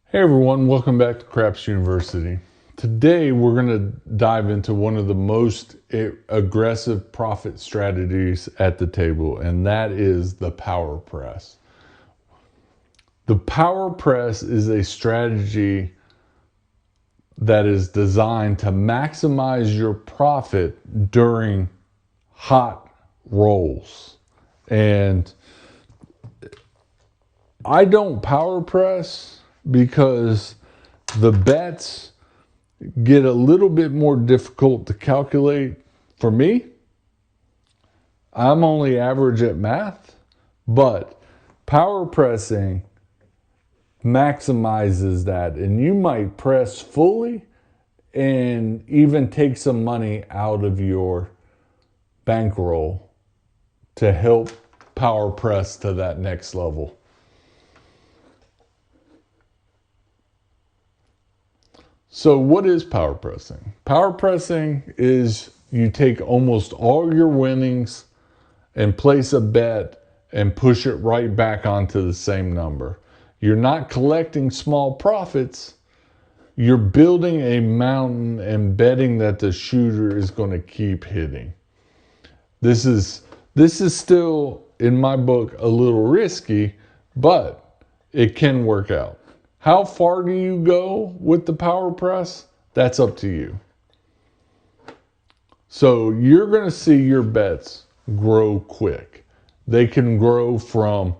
Hey everyone, welcome back to Craps University. Today we're going to dive into one of the most aggressive profit strategies at the table, and that is the power press. The power press is a strategy that is designed to maximize your profit during hot rolls. And I don't power press because the bets get a little bit more difficult to calculate for me. I'm only average at math, but power pressing maximizes that, and you might press fully and even take some money out of your bankroll to help power press to that next level. So what is power pressing? Power pressing is you take almost all your winnings and place a bet and push it right back onto the same number. You're not collecting small profits. You're building a mountain and betting that the shooter is going to keep hitting. This is still, in my book, a little risky, but it can work out. How far do you go with the power press? That's up to you. So you're going to see your bets grow quick. They can grow from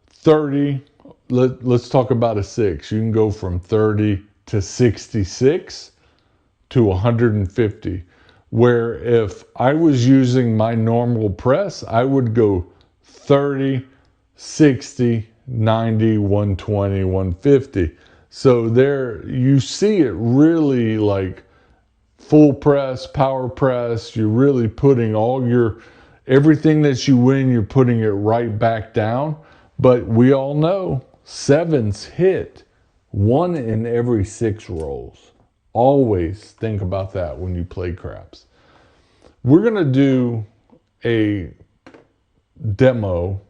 30, let's talk about a 6. You can go from 30 to 66 to 150. Where if I was using my normal press, I would go 30, 60, 90, 120, 150. So there you see it really like full press, power press. You're really putting everything that you win, you're putting it right back down. But we all know 7s hit 1 in every 6 rolls. Always think about that when you play craps. We're going to do a demo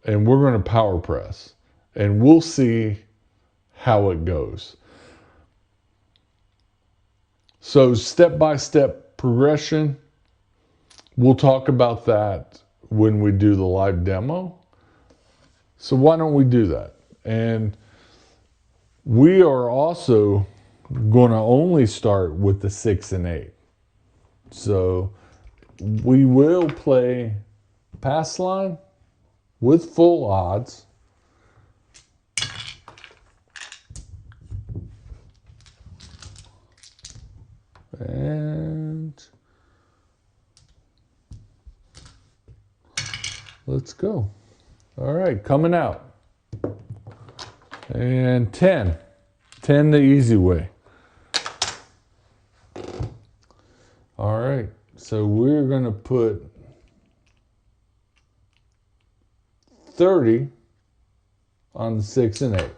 and we're going to power press and we'll see how it goes. So step-by-step progression, we'll talk about that when we do the live demo. So why don't we do that? And we are also going to only start with the 6 and 8. So we will play pass line with full odds. And let's go. All right, coming out. And 10. 10 the easy way. All right, so we're going to put 30 on the 6 and 8.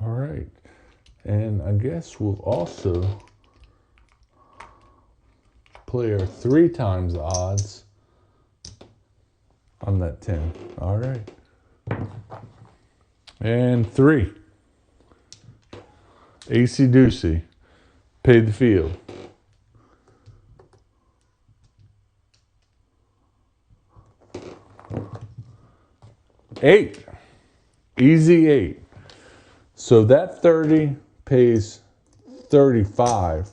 All right, and I guess we'll also play our 3 times the odds on that 10. All right, and 3. AC Doocy, pay the field. 8, easy 8. So that 30 pays 35.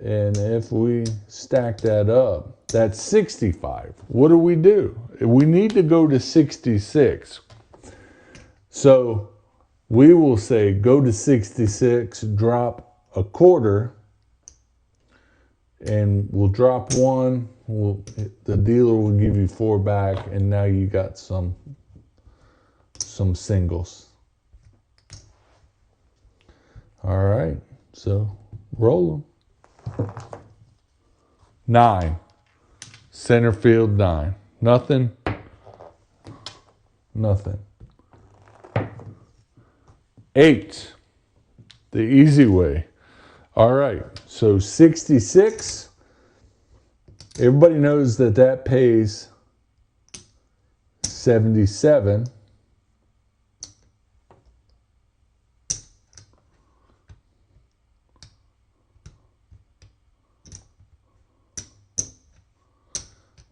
And if we stack that up, that's 65. What do? We need to go to 66. So we will say go to 66, drop a quarter, and we'll drop 1. The dealer will give you 4 back, and now you got some singles. All right, so roll them. 9, center field 9. Nothing. Nothing. 8. The easy way. All right. So 66. Everybody knows that that pays 77.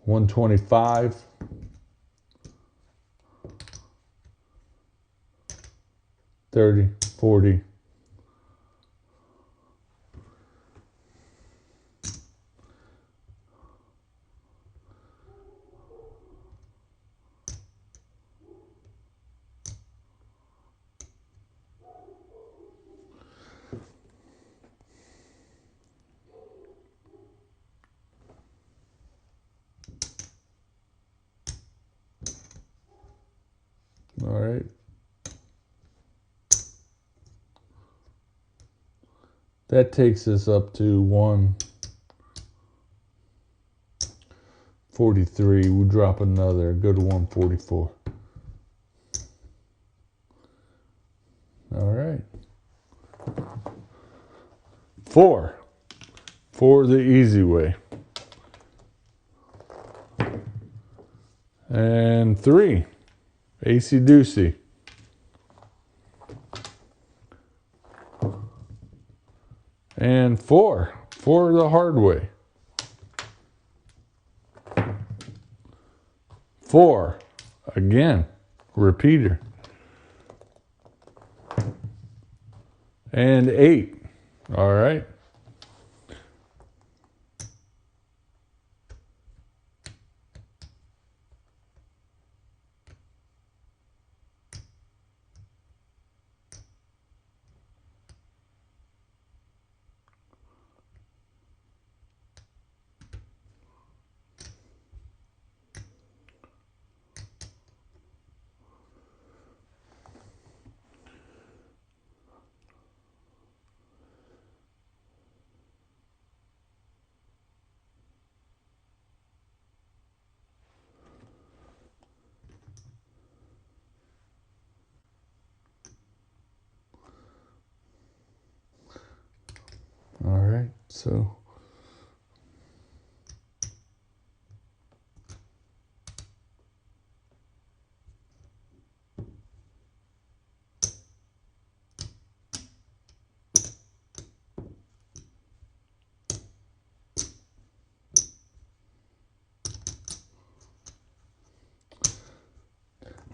$125. 30, 40. All right. That takes us up to 143. We'll drop another, go to 144. All right. 4. For the easy way. And 3. Acey deucey. And 4. For the hard way. 4. Again. Repeater. And 8. All right. All right. So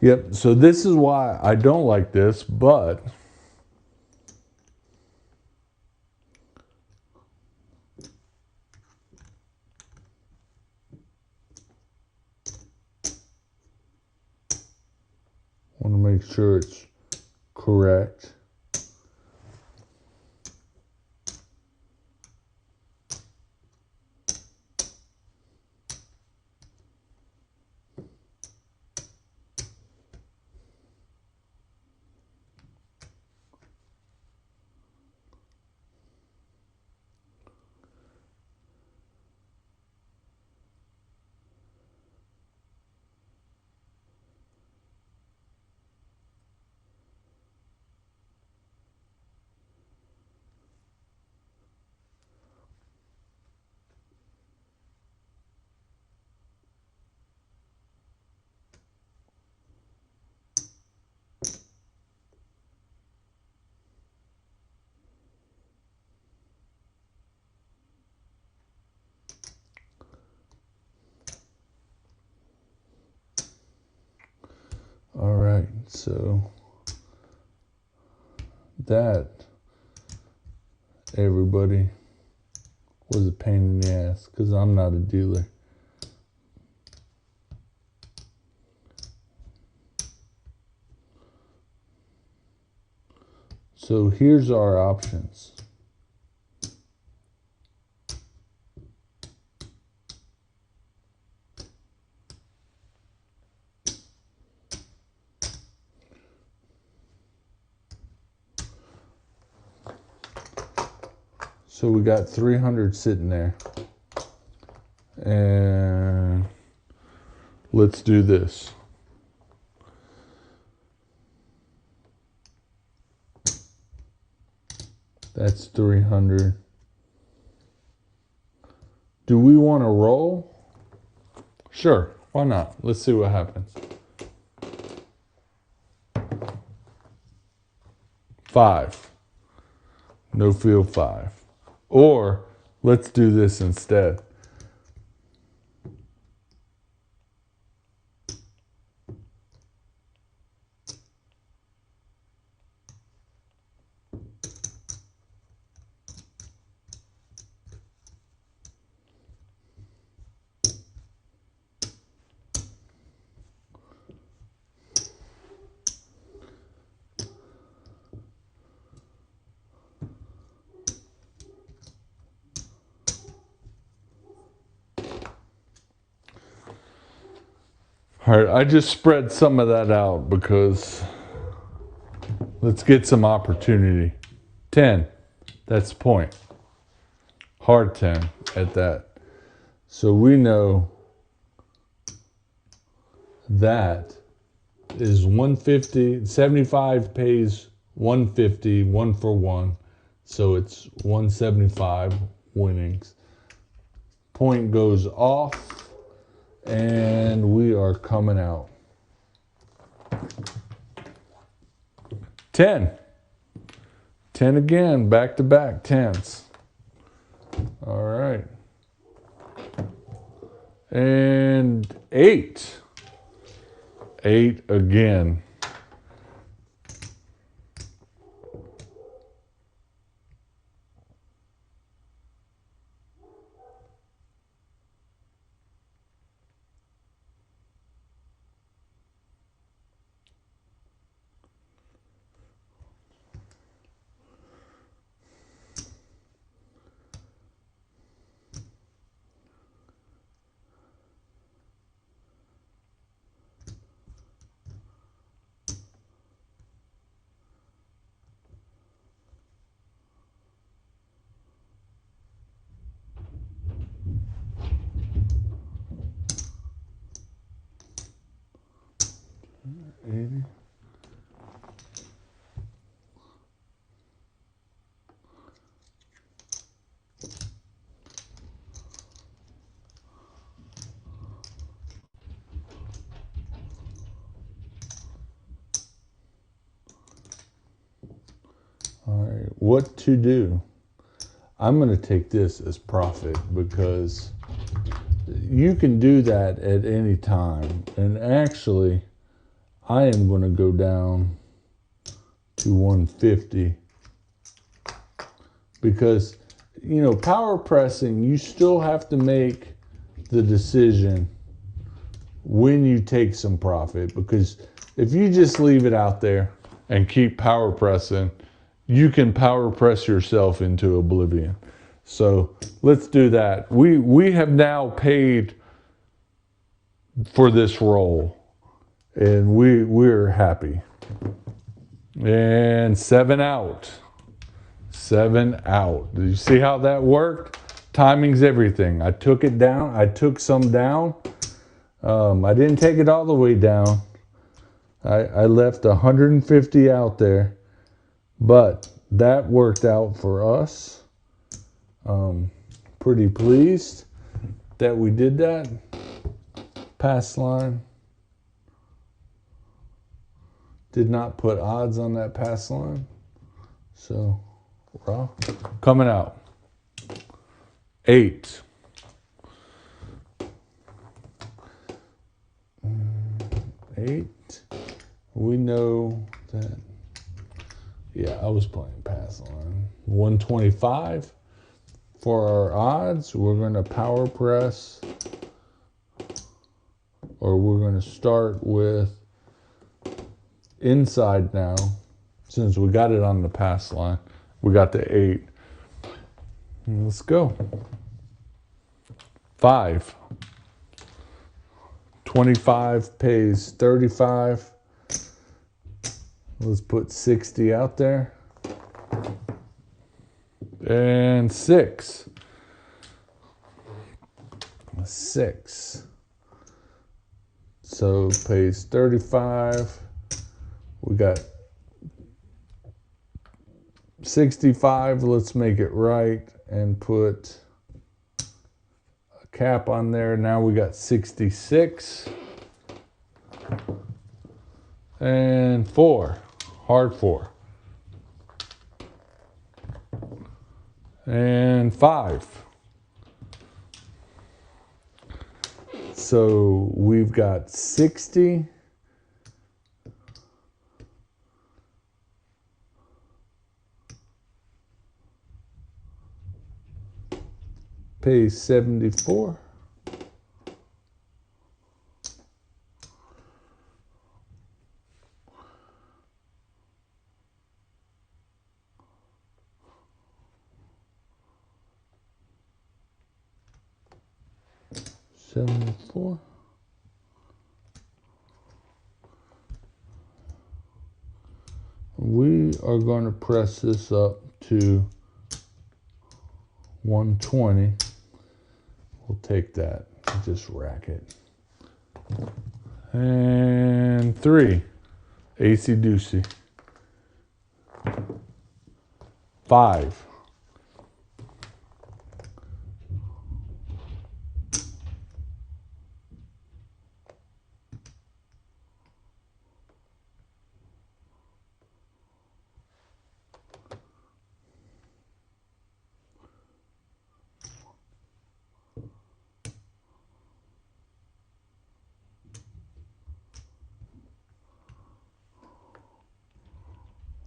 yep, so this is why I don't like this, but want to make sure it's correct. All right, so that, everybody, was a pain in the ass because I'm not a dealer. So here's our options. So we got 300 sitting there. And let's do this. That's 300. Do we want to roll? Sure, why not? Let's see what happens. 5. No field 5. Or let's do this instead. All right, I just spread some of that out because let's get some opportunity. 10, that's the point. Hard 10 at that. So we know that is 150, 75 pays 150, 1 for 1. So it's 175 winnings. Point goes off. And we are coming out. 10. 10 again, back to back 10s. All right. And 8. 8 again. All right, what to do? I'm going to take this as profit because you can do that at any time. And actually, I am going to go down to 150 because, you know, power pressing, you still have to make the decision when you take some profit, because if you just leave it out there and keep power pressing, you can power press yourself into oblivion. So let's do that. We have now paid for this roll, and we're happy. And 7 out. 7 out. Did you see how that worked? Timing's everything. I took it down. I took some down. I didn't take it all the way down. I left 150 out there, but that worked out for us. Pretty pleased that we did that. Pass line. Did not put odds on that pass line. So, raw. Coming out. 8. 8. We know that, yeah, I was playing pass line. 125 for our odds. We're going to power press, or we're going to start with inside now. Since we got it on the pass line, we got the 8. Let's go. 5. 25 pays 35. Let's put 60 out there. And 6. 6. So pays 35. We got 65. Let's make it right and put a cap on there. Now we got 66. And 4. Hard 4. And 5. So we've got 60. Pays 74. $74. We are going to press this up to 120. We'll take that and just rack it. And 3. AC Doocy. 5.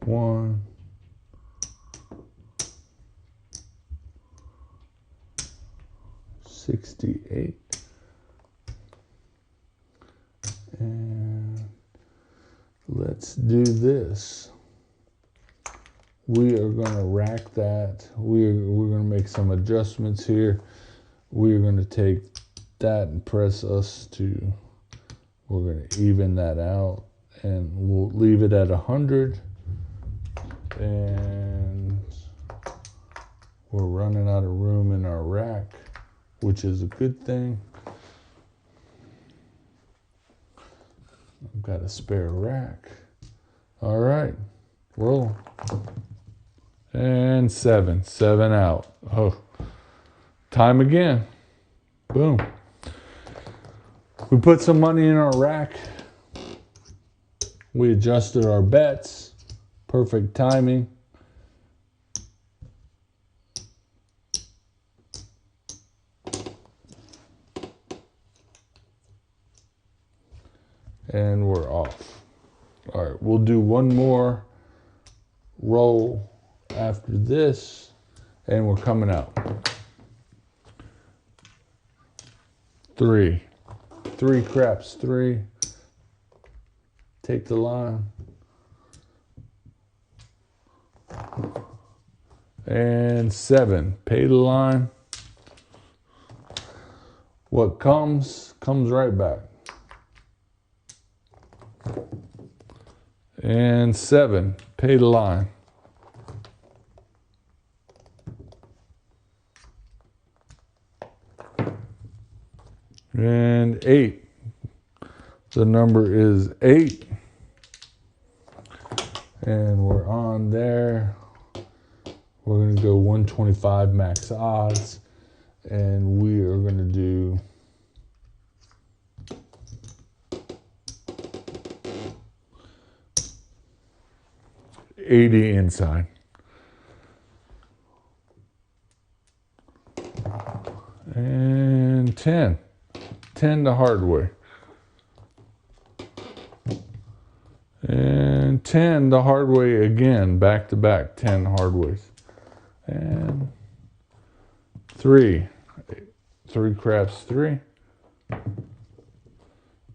One. 68. And let's do this. We are going to rack that. We're going to make some adjustments here. We're going to take that and press us to, we're going to even that out, and we'll leave it at 100. And we're running out of room in our rack, which is a good thing. I've got a spare rack. All right, roll. And 7 out. Oh, time again. Boom. We put some money in our rack. We adjusted our bets. Perfect timing. And we're off. All right, we'll do one more roll after this, and we're coming out. 3. 3 craps, 3. Take the line. And 7, pay the line. What comes right back. And 7, pay the line. And 8, the number is 8. And we're on there. We're going to go 125 max odds, and we are going to do $80 inside. And 10 the hard way. And 10 the hard way again, back to back, 10 hard ways. And 3 craps, 3.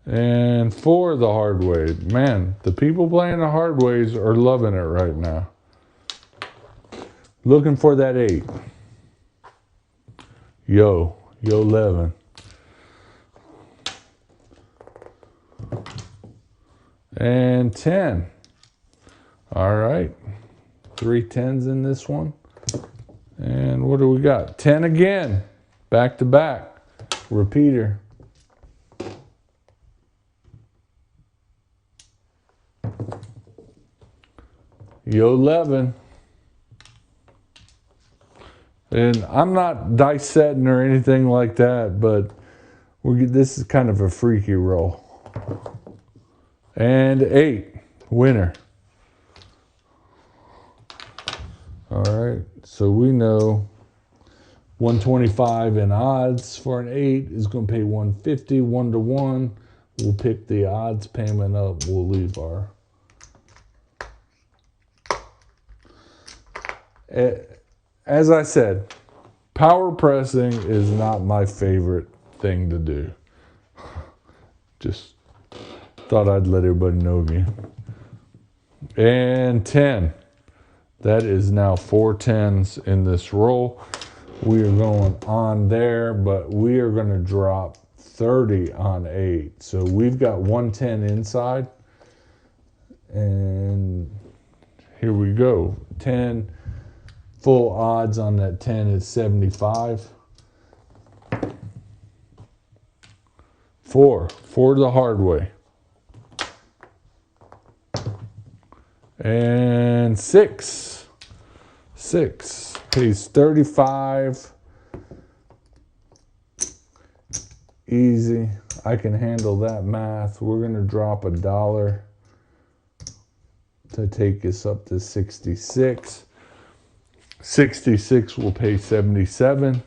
And 4 the hard way. Man, the people playing the hard ways are loving it right now. Looking for that 8. Yo 11. And 10. All right. 3 10s in this one. And what do we got? 10 again. Back to back. Repeater. Yo 11. And I'm not dice setting or anything like that, but this is kind of a freaky roll. And 8, winner. All right, so we know 125 in odds for an 8 is going to pay 150, 1 to 1. We'll pick the odds payment up. We'll leave our. As I said, power pressing is not my favorite thing to do. Just thought I'd let everybody know again. And 10. That is now 4 10s in this roll. We are going on there, but we are going to drop 30 on 8. So we've got 110 inside. And here we go. 10. Full odds on that 10 is 75. 4 the hard way. And 6 pays 35. Easy. I can handle that math. We're going to drop $1 to take us up to 66. 66 will pay 77.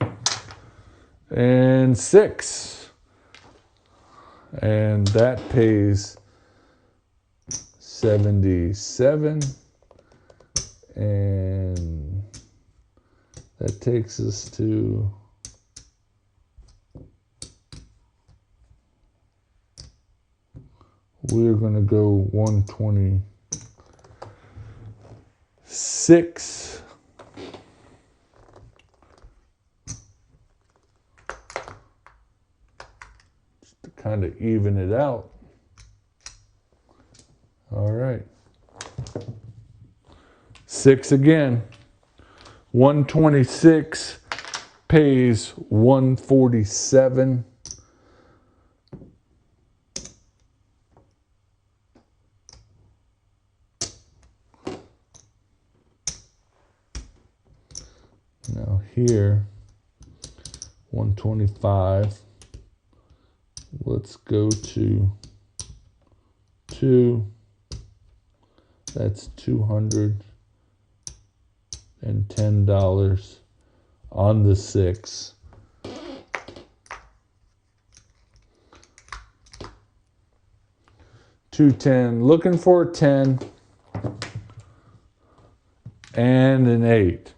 And 6. And that pays 77. And that takes us to we're going to go 126. Just to kind of even it out. All right. 6 again. 126 pays 147. Now here, 125. Let's go to 2. That's $210 on the 6. $210. Looking for a 10 and an 8.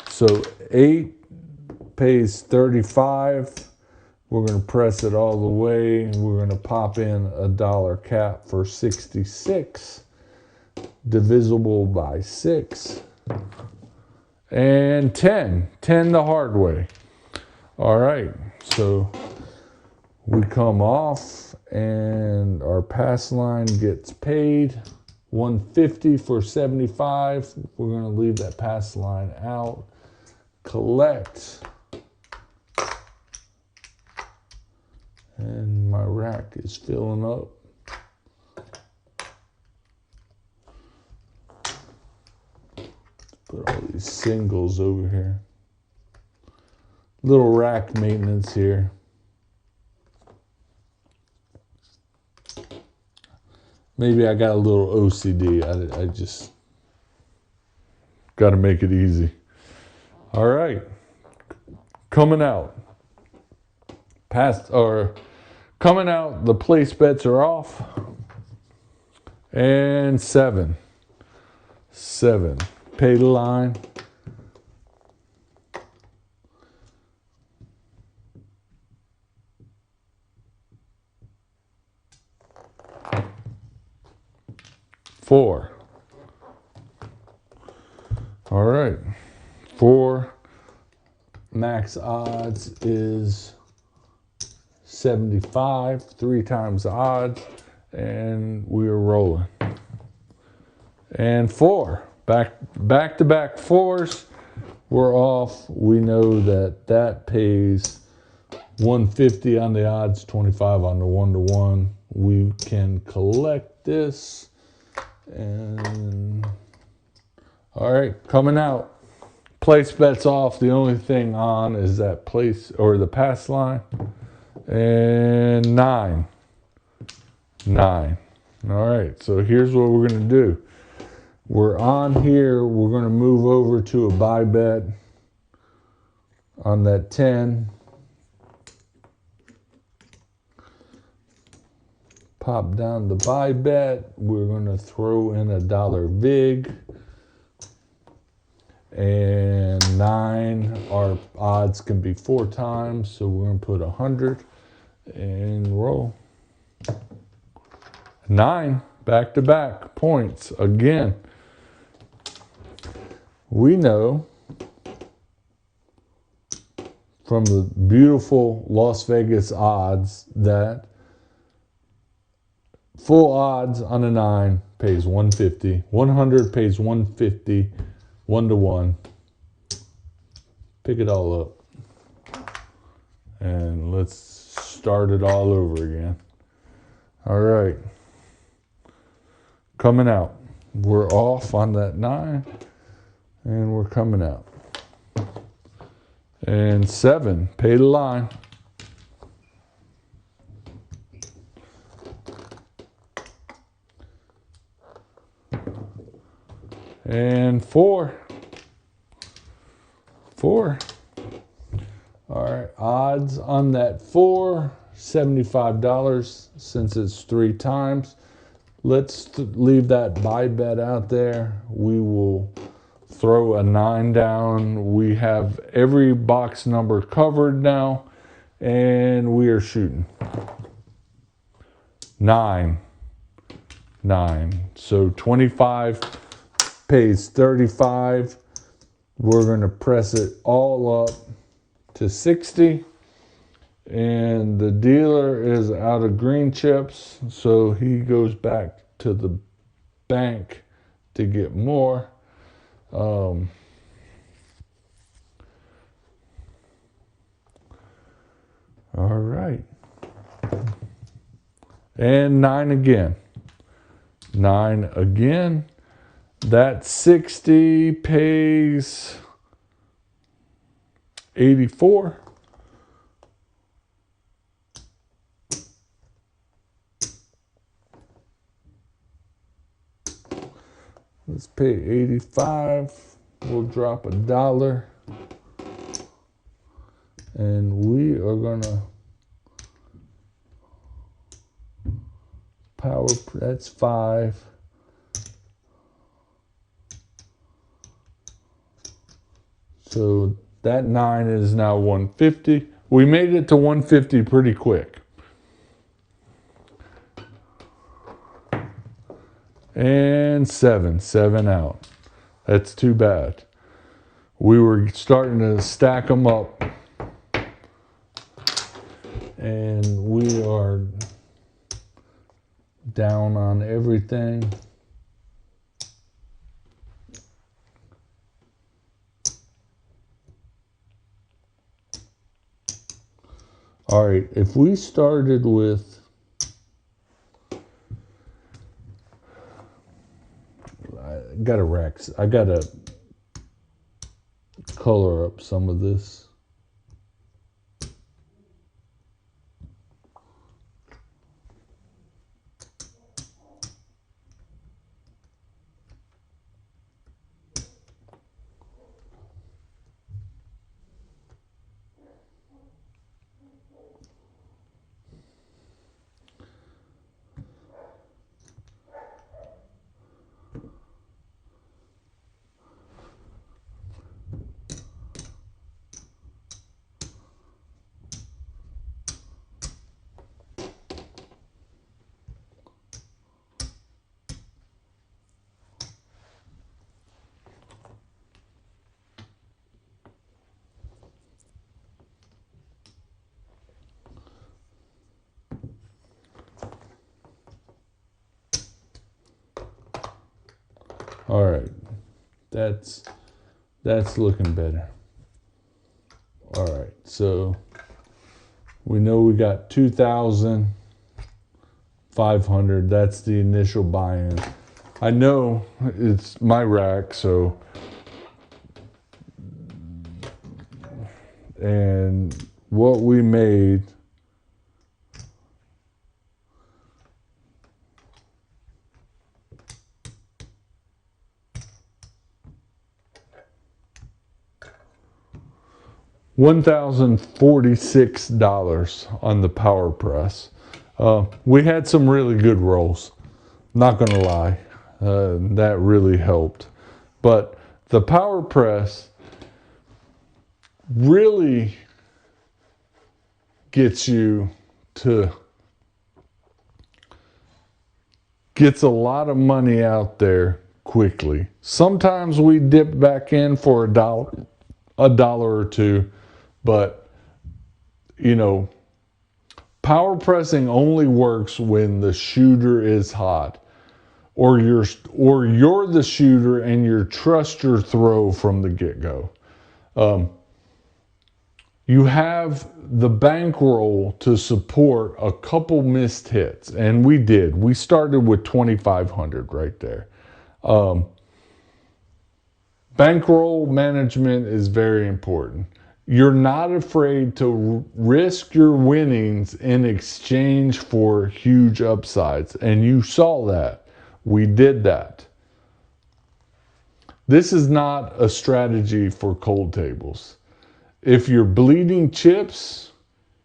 So 8 pays 35. We're going to press it all the way. We're going to pop in $1 cap for 66. Divisible by 6. And 10 the hard way. All right, so we come off and our pass line gets paid. 150 for 75. We're going to leave that pass line out. Collect. And my rack is filling up. Put all these singles over here. Little rack maintenance here. Maybe I got a little OCD. I just got to make it easy. All right. Coming out. Coming out, the place bets are off. And 7. Pay the line. $4. All right. 4 max odds is 75. 3 times the odds, and we are rolling. And 4. Back to back 4s. We're off. We know that pays 150 on the odds, 25 on the 1 to 1. We can collect this and All right, coming out. Place bets off. The only thing on is that place or the pass line. And 9. 9. All right, so here's what we're going to do. We're on here. We're going to move over to a buy bet on that 10. Pop down the buy bet. We're going to throw in a dollar vig. And 9, our odds can be 4 times. So we're going to put 100 and roll. 9, back-to-back points again. We know from the beautiful Las Vegas odds that full odds on a 9 pays 150. 100 pays 150. 1 to 1. Pick it all up. And let's start it all over again. All right. Coming out. We're off on that 9. And we're coming out. And 7. Pay the line. And 4. 4. All right, odds on that 4, $75 since it's 3 times. Let's leave that buy bet out there. We will throw a 9 down. We have every box number covered now, and we are shooting. 9. 9. So 25 pays 35. We're going to press it all up to 60. And the dealer is out of green chips, so he goes back to the bank to get more. All right. And 9 again. 9 again. That 60 pays 84. Let's pay 85. We'll drop $1. And we are gonna power, that's 5. So that 9 is now 150. We made it to 150 pretty quick. And 7 out. That's too bad. We were starting to stack them up. And we are down on everything. All right, if we started with, I gotta color up some of this. All right, that's looking better. All right, so we know we got 2,500. That's the initial buy-in. I know it's my rack, so, and what we made, $1,046 on the power press. We had some really good rolls, not gonna lie. That really helped. But the power press really gets you to, gets a lot of money out there quickly. Sometimes we dip back in for a dollar or two, but you know, power pressing only works when the shooter is hot, or you're the shooter and you trust your throw from the get-go. You have the bankroll to support a couple missed hits, and we did. We started with 2,500 right there. Bankroll management is very important. You're not afraid to risk your winnings in exchange for huge upsides, and you saw that. We did that. This is not a strategy for cold tables. If you're bleeding chips,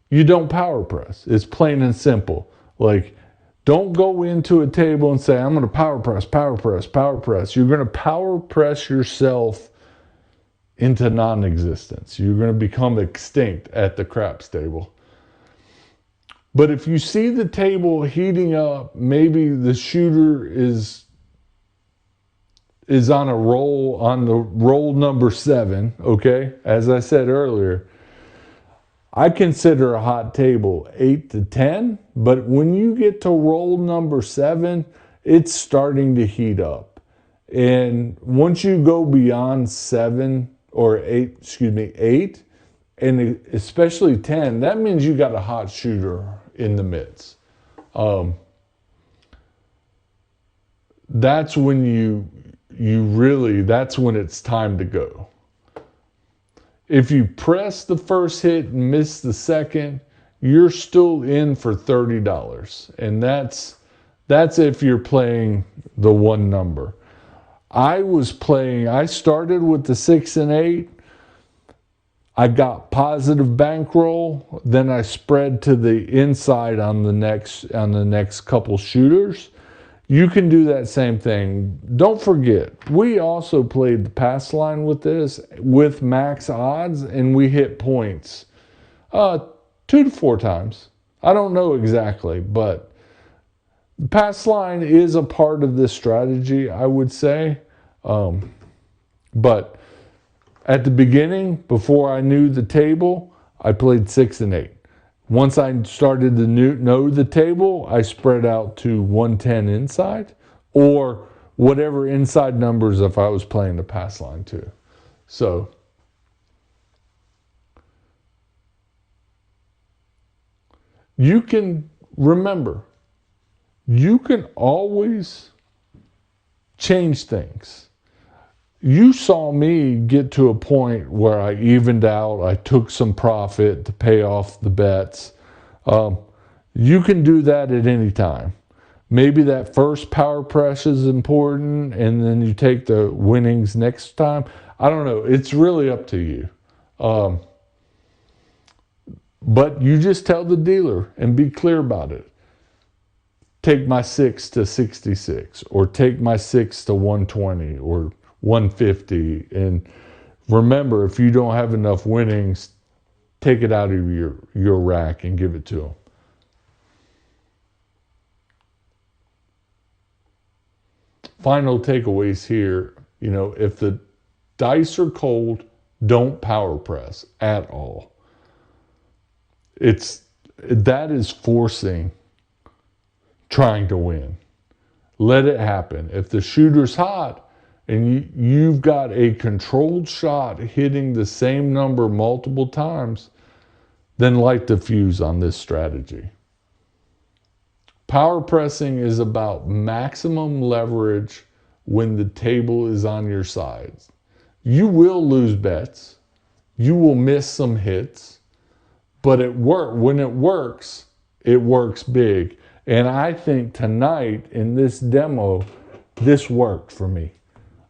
you don't power press. It's plain and simple. Like, don't go into a table and say, I'm going to power press, power press, power press. You're going to power press yourself into non-existence. You're going to become extinct at the craps table. But if you see the table heating up, maybe the shooter is on a roll, on the roll number 7, okay? As I said earlier, I consider a hot table 8 to 10, but when you get to roll number 7, it's starting to heat up. And once you go beyond 7 or 8, and especially 10, that means you got a hot shooter in the midst. That's when that's when it's time to go. If you press the first hit and miss the second, you're still in for $30. And that's if you're playing the one number. I started with the 6 and 8. I got positive bankroll. Then I spread to the inside on the next couple shooters. You can do that same thing. Don't forget, we also played the pass line with this, with max odds, and we hit points 2 to 4 times. I don't know exactly, but the pass line is a part of this strategy, I would say. But at the beginning, before I knew the table, I played 6 and 8. Once I started to know the table, I spread out to 110 inside, or whatever inside numbers if I was playing the pass line too. So you can remember, you can always change things. You saw me get to a point where I evened out. I took some profit to pay off the bets. You can do that at any time. Maybe that first power press is important, and then you take the winnings next time. I don't know. It's really up to you. But you just tell the dealer and be clear about it. Take my 6 to 66, or take my 6 to 120, or 150. And remember, if you don't have enough winnings, take it out of your rack and give it to them. Final takeaways here. If the dice are cold, don't power press at all. That is forcing trying to win. Let it happen. If the shooter's hot and you've got a controlled shot hitting the same number multiple times, then light the fuse on this strategy. Power pressing is about maximum leverage when the table is on your sides. You will lose bets. You will miss some hits, but when it works big. And I think tonight in this demo, this worked for me.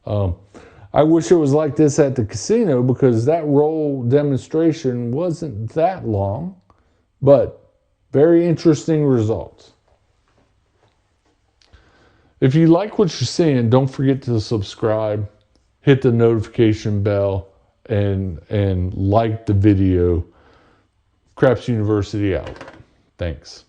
I wish it was like this at the casino because that roll demonstration wasn't that long, but very interesting results. If you like what you're seeing, don't forget to subscribe, hit the notification bell, and like the video. Craps University out. Thanks.